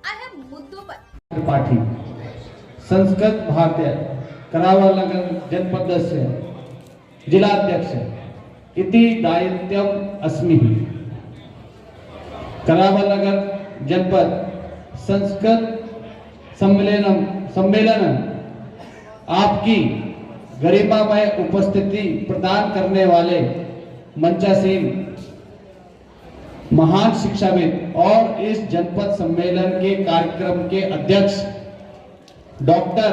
अहम मुद्दों पर त्रिपाठी संस्कृत भारतीय करावल नगर जनपदस्य जिलाध्यक्ष इति दायित्वम् अस्मि। करावल नगर जनपद संस्कृत सम्मेलन आपकी गरिमामय उपस्थिति प्रदान करने वाले मंचासीन महान शिक्षाविद और इस जनपद सम्मेलन के कार्यक्रम के अध्यक्ष डॉक्टर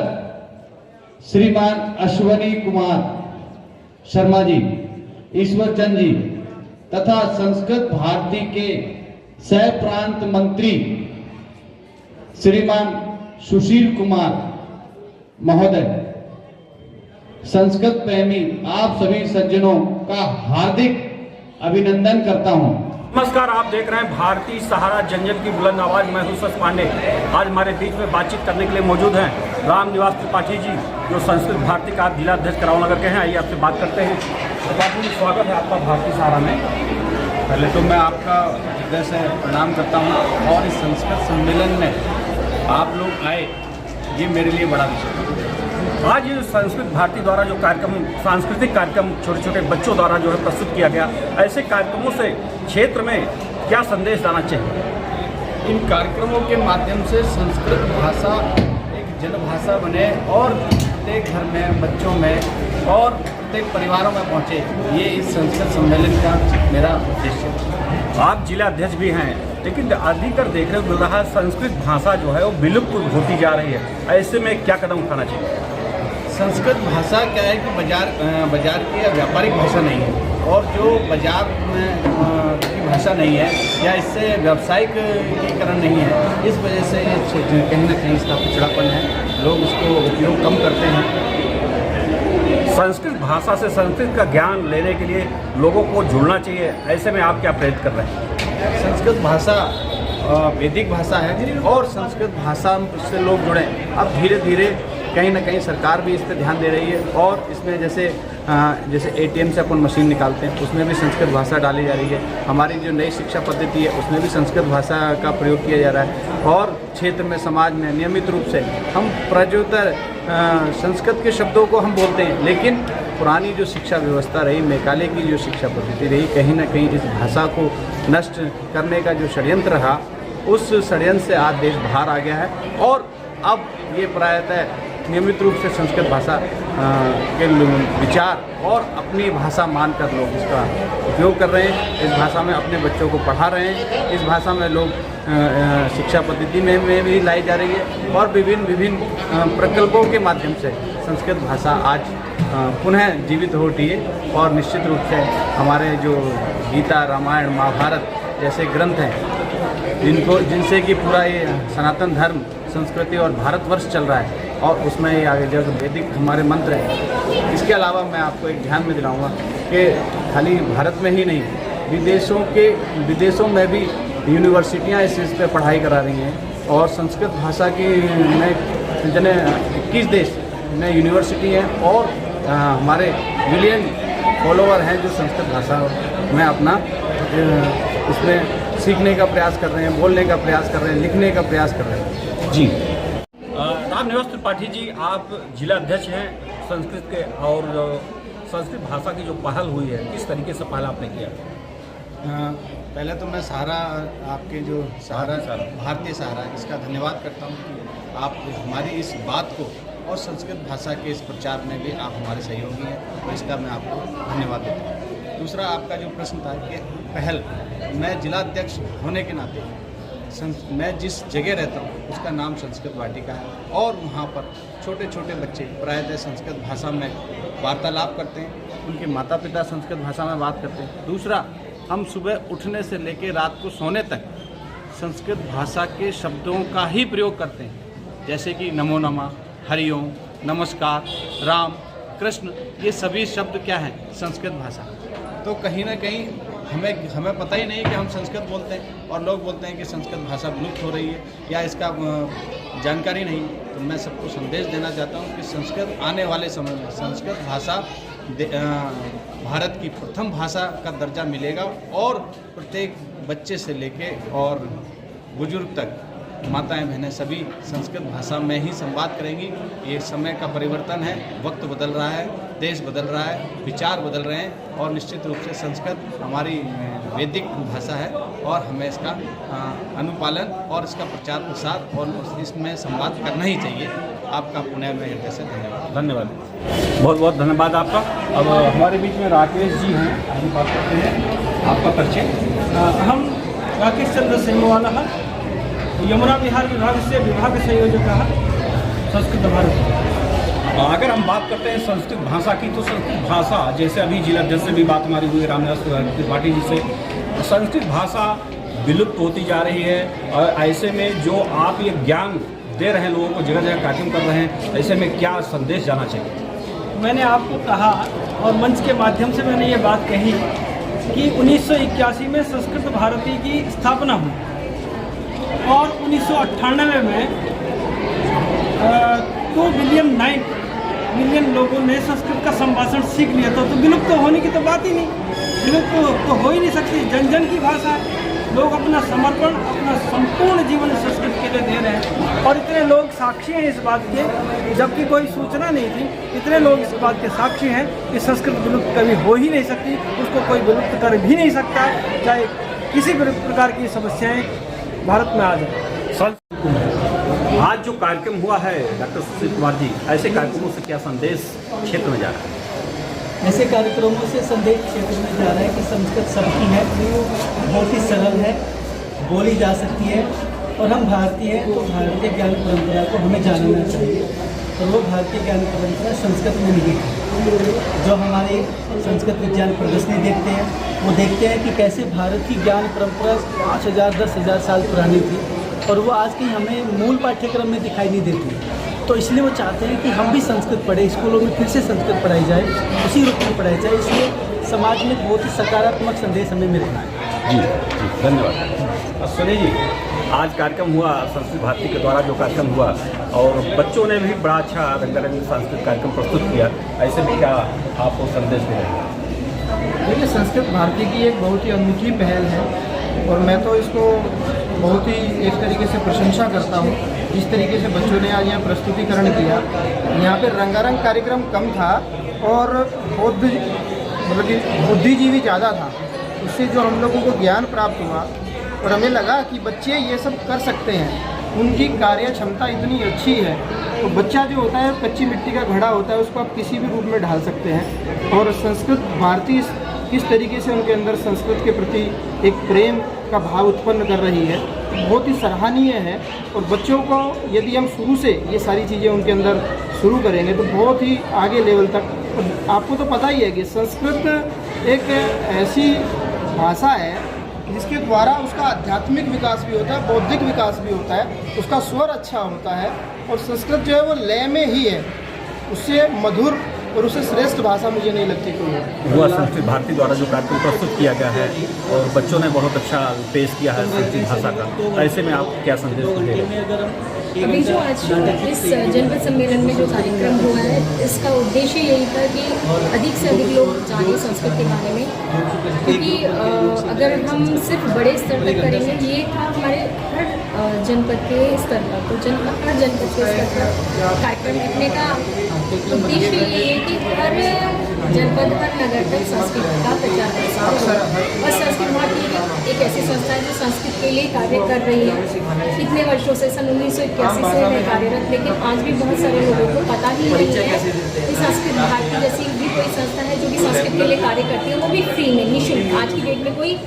श्रीमान अश्वनी कुमार शर्मा जी, ईश्वर चंद जी तथा संस्कृत भारती के सह प्रांत मंत्री श्रीमान सुशील कुमार महोदय, संस्कृत प्रेमी आप सभी सज्जनों का हार्दिक अभिनंदन करता हूं। नमस्कार, आप देख रहे हैं भारतीय सहारा जनजन की बुलंद आवाज। मैं हूं सस पांडे। आज हमारे बीच में बातचीत करने के लिए मौजूद हैं रामनिवास त्रिपाठी जी, जो संस्कृत भारती का जिलाध्यक्ष करावल नगर के हैं। आइए आपसे बात करते हैं। त्रिपाठी जी, स्वागत है आपका भारतीय सहारा में। पहले तो मैं आपका हृदय से प्रणाम करता हूं और इस संस्कृत सम्मेलन में आप लोग आए, ये मेरे लिए बड़ा विषय है। आज ये संस्कृत भारती द्वारा जो कार्यक्रम, सांस्कृतिक कार्यक्रम छोटे छोटे बच्चों द्वारा जो है प्रस्तुत किया गया, ऐसे कार्यक्रमों से क्षेत्र में क्या संदेश जाना चाहिए? इन कार्यक्रमों के माध्यम से संस्कृत भाषा एक जनभाषा बने और प्रत्येक घर में, बच्चों में और प्रत्येक परिवारों में पहुँचे, ये इस संस्कृत सम्मेलन का मेरा उद्देश्य है। आप जिलाध्यक्ष भी हैं, लेकिन अधिकतर देखने को मिल रहा है संस्कृत भाषा जो है वो विलुप्त होती जा रही है। ऐसे में क्या कदम उठाना चाहिए? संस्कृत भाषा क्या है कि बाजार की या व्यापारिक भाषा नहीं है, और जो बाजार में की भाषा नहीं है या इससे व्यावसायिकीकरण नहीं है, इस वजह से कहीं ना कहीं इसका पिछड़ापन है, लोग इसको उपयोग कम करते हैं। संस्कृत भाषा से संस्कृत का ज्ञान लेने के लिए लोगों को जुड़ना चाहिए। ऐसे में आप क्या प्रेरित कर रहे हैं? संस्कृत भाषा वैदिक भाषा है और संस्कृत भाषा से लोग जुड़ें। अब धीरे धीरे कहीं ना कहीं सरकार भी इस पर ध्यान दे रही है, और इसमें जैसे ATM से अपन मशीन निकालते हैं, उसमें भी संस्कृत भाषा डाली जा रही है। हमारी जो नई शिक्षा पद्धति है, उसमें भी संस्कृत भाषा का प्रयोग किया जा रहा है। और क्षेत्र में, समाज में नियमित रूप से हम प्रत्युत्तर संस्कृत के शब्दों को हम बोलते हैं, लेकिन पुरानी जो शिक्षा व्यवस्था रही, मैकाले की जो शिक्षा पद्धति रही, कहीं ना कहीं इस भाषा को नष्ट करने का जो षड्यंत्र रहा, उस षड्यंत्र से आज देश बाहर आ गया है। और अब ये प्रायतः नियमित रूप से संस्कृत भाषा के विचार और अपनी भाषा मानकर लोग इसका उपयोग कर रहे हैं। इस भाषा में अपने बच्चों को पढ़ा रहे हैं। इस भाषा में लोग शिक्षा पद्धति में भी लाई जा रही है, और विभिन्न प्रकल्पों के माध्यम से संस्कृत भाषा आज पुनः जीवित हो उठी है। और निश्चित रूप से हमारे जो गीता, रामायण, महाभारत जैसे ग्रंथ हैं, जिनसे कि पूरा ये सनातन धर्म, संस्कृति और भारतवर्ष चल रहा है, और उसमें ये आगे जब वैदिक हमारे मंत्र हैं। इसके अलावा मैं आपको एक ध्यान में दिलाऊंगा कि खाली भारत में ही नहीं, विदेशों में भी यूनिवर्सिटियां इस चीज़ पे पढ़ाई करा रही हैं, और संस्कृत भाषा की में 21 देश में यूनिवर्सिटी हैं, और हमारे मिलियन फॉलोवर हैं जो संस्कृत भाषा में अपना इसमें सीखने का प्रयास कर रहे हैं, बोलने का प्रयास कर रहे हैं, लिखने का प्रयास कर रहे हैं। जी, रामनिवास त्रिपाठी जी, आप जिलाध्यक्ष हैं संस्कृत के, और संस्कृत भाषा की जो पहल हुई है, किस तरीके से पहल आपने किया? पहले तो मैं सहारा, आपके जो सहारा भारतीय सहारा, इसका धन्यवाद करता हूँ कि आप हमारी इस बात को और संस्कृत भाषा के इस प्रचार में भी आप हमारे सहयोगी हैं, और इसका मैं आपको धन्यवाद देता हूँ। दूसरा, आपका जो प्रश्न था कि पहल, मैं जिलाध्यक्ष होने के नाते मैं जिस जगह रहता हूँ उसका नाम संस्कृत वाटिका है, और वहाँ पर छोटे छोटे बच्चे प्रायतः संस्कृत भाषा में वार्तालाप करते हैं, उनके माता पिता संस्कृत भाषा में बात करते हैं। दूसरा, हम सुबह उठने से लेकर रात को सोने तक संस्कृत भाषा के शब्दों का ही प्रयोग करते हैं, जैसे कि नमो नमः, हरिओम, नमस्कार, राम, कृष्ण, ये सभी शब्द क्या हैं? संस्कृत भाषा। तो कहीं ना कहीं हमें पता ही नहीं कि हम संस्कृत बोलते हैं, और लोग बोलते हैं कि संस्कृत भाषा विलुप्त हो रही है या इसका जानकारी नहीं। तो मैं सबको संदेश देना चाहता हूँ कि संस्कृत आने वाले समय में संस्कृत भाषा भारत की प्रथम भाषा का दर्जा मिलेगा, और प्रत्येक बच्चे से लेके और बुजुर्ग तक माताएं बहनें सभी संस्कृत भाषा में ही संवाद करेंगी। ये समय का परिवर्तन है, वक्त बदल रहा है, देश बदल रहा है, विचार बदल रहे हैं और निश्चित रूप से संस्कृत हमारी वैदिक भाषा है और हमें इसका अनुपालन और इसका प्रचार प्रसार और इसमें संवाद करना ही चाहिए। आपका पुनः में हृदय से धन्यवाद। धन्यवाद, बहुत बहुत धन्यवाद आपका। अब हमारे बीच में राकेश जी हैं, हम बात करते हैं। आपका परिचय? हम राकेश चंद्र सिंहवाला यमुना विहार विभाग से विभाग संयोजक संस्कृत भारत। अगर हम बात करते हैं संस्कृत भाषा की, तो संस्कृत भाषा जैसे अभी जिलाध्यक्ष से भी बात हमारी हुई रामनिवास त्रिपाठी जी से, संस्कृत भाषा विलुप्त होती जा रही है और ऐसे में जो आप ये ज्ञान दे रहे हैं लोगों को, जगह जगह कार्यक्रम कर रहे हैं, ऐसे में क्या संदेश जाना चाहिए? मैंने आपको कहा और मंच के माध्यम से मैंने ये बात कही कि 1981 में संस्कृत भारती की स्थापना हुई और 1998 में 2 बिलियन 9 मिलियन लोगों ने संस्कृत का संभाषण सीख लिया। तो विलुप्त होने की तो बात ही नहीं, विलुप्त तो हो ही नहीं सकती। जन जन की भाषा है, लोग अपना समर्पण, अपना संपूर्ण जीवन संस्कृत के लिए दे रहे हैं और इतने लोग साक्षी हैं इस बात के, जबकि कोई सूचना नहीं थी, इतने लोग इस बात के साक्षी हैं कि संस्कृत विलुप्त कभी हो ही नहीं सकती, उसको कोई विलुप्त कर भी नहीं सकता, चाहे किसी भी प्रकार की समस्याएं भारत में आ जाए। आज जो कार्यक्रम हुआ है डॉक्टर सुशील कुमार जी, ऐसे कार्यक्रमों से क्या संदेश क्षेत्र में जा रहा है? ऐसे कार्यक्रमों से संदेश क्षेत्र में जा रहा है कि संस्कृत सबकी है, बहुत ही सरल है, बोली जा सकती है और हम भारतीय हैं तो भारतीय ज्ञान परंपरा को हमें जानना चाहिए और वो भारतीय ज्ञान परंपरा संस्कृत में निहित है। जो हमारे संस्कृत विज्ञान प्रदर्शनी देखते हैं, वो देखते हैं कि कैसे भारत की ज्ञान परंपरा 5000 10,000 साल पुरानी थी और वो आज की हमें मूल पाठ्यक्रम में दिखाई नहीं देती। तो इसलिए वो चाहते हैं कि हम भी संस्कृत पढ़ें, स्कूलों में फिर से संस्कृत पढ़ाई जाए, उसी रूप में पढ़ाई जाए। इसलिए समाज में बहुत ही सकारात्मक संदेश हमें मिल रहा है। जी धन्यवाद। सुनिए जी, आज कार्यक्रम हुआ संस्कृत भारती के द्वारा, जो कार्यक्रम हुआ और बच्चों ने भी बड़ा अच्छा रंगारंग सांस्कृतिक कार्यक्रम प्रस्तुत किया, ऐसे में क्या आपको संदेश मिलेगा? देखिए, संस्कृत भारती की एक बहुत ही अनूठी पहल है और मैं तो इसको बहुत ही एक तरीके से प्रशंसा करता हूँ। जिस तरीके से बच्चों ने आज यहाँ प्रस्तुतिकरण किया, यहाँ पे रंगारंग कार्यक्रम कम था और मतलब कि बुद्धिजीवी ज़्यादा था। उससे जो हम लोगों को ज्ञान प्राप्त हुआ और हमें लगा कि बच्चे ये सब कर सकते हैं, उनकी कार्य क्षमता इतनी अच्छी है। तो बच्चा जो होता है कच्ची मिट्टी का घड़ा होता है, उसको आप किसी भी रूप में ढाल सकते हैं। और संस्कृत भारती किस तरीके से उनके अंदर संस्कृत के प्रति एक प्रेम का भाव उत्पन्न कर रही है, बहुत ही सराहनीय है। और बच्चों को यदि हम शुरू से ये सारी चीज़ें उनके अंदर शुरू करेंगे तो बहुत ही आगे लेवल तक। आपको तो पता ही है कि संस्कृत एक ऐसी भाषा है जिसके द्वारा उसका आध्यात्मिक विकास भी होता है, बौद्धिक विकास भी होता है, उसका स्वर अच्छा होता है। और संस्कृत जो है वो लय में ही है, उससे मधुर और उससे श्रेष्ठ भाषा मुझे नहीं लगती कोई है। हुआ संस्कृत भारती द्वारा जो कार्यक्रम प्रस्तुत किया गया है और बच्चों ने बहुत अच्छा पेश किया है संस्कृत भाषा का, ऐसे में आप क्या संदेश देंगे? अभी जो आज इस जनपद सम्मेलन में जो कार्यक्रम हुआ है, इसका उद्देश्य यही था कि अधिक से अधिक लोग जानें संस्कृत के बारे में, क्योंकि अगर हम सिर्फ बड़े स्तर तक करेंगे, ये था हमारे हर जनपद के स्तर पर, तो हर जनपद के स्तर पर कार्यक्रम रखने का उद्देश्य ये है कि हर जनपद, हर नगर तक संस्कृत का प्रचार प्रसार हो। और संस्कृत भारती एक ऐसी संस्था है जो संस्कृत के लिए कार्य कर रही है कितने वर्षों से, सन 1981 से है कार्यरत, लेकिन आज भी बहुत सारे लोगों को पता ही नहीं है कि संस्कृत भारती जैसी भी कोई संस्था है जो कि संस्कृत के लिए कार्य करती है, वो भी फ्री में, निःशुल्क। आज की डेट में कोई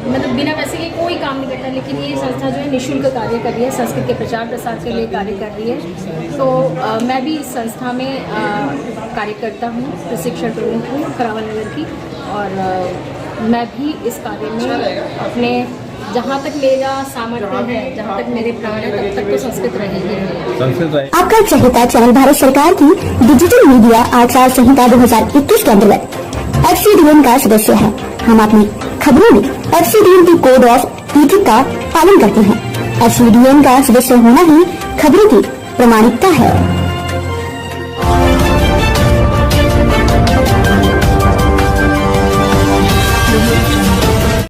मतलब बिना पैसे के कोई काम नहीं करता, लेकिन ये संस्था जो है निःशुल्क कार्य कर रही है, संस्कृत के प्रचार प्रसार के लिए कार्य कर रही है। तो मैं भी इस संस्था में कार्य करता हूँ, प्रशिक्षण प्रमुख हूँ करावल नगर की, और मैं भी इस कार्य में अपने जहाँ तक मेरा सामर्थ्य है, जहाँ तक मेरे प्राण है, तब तक तो संस्कृत रहेगी। आपका चहेता चैनल भारत सरकार की डिजिटल मीडिया आचार संहिता 2021 के अंतर्गत FCDN का सदस्य है। हम अपनी खबरों में FCDN की कोड ऑफ इथिक्स का पालन करते हैं। FCDN का सदस्य होना ही खबरों की प्रमाणिकता है।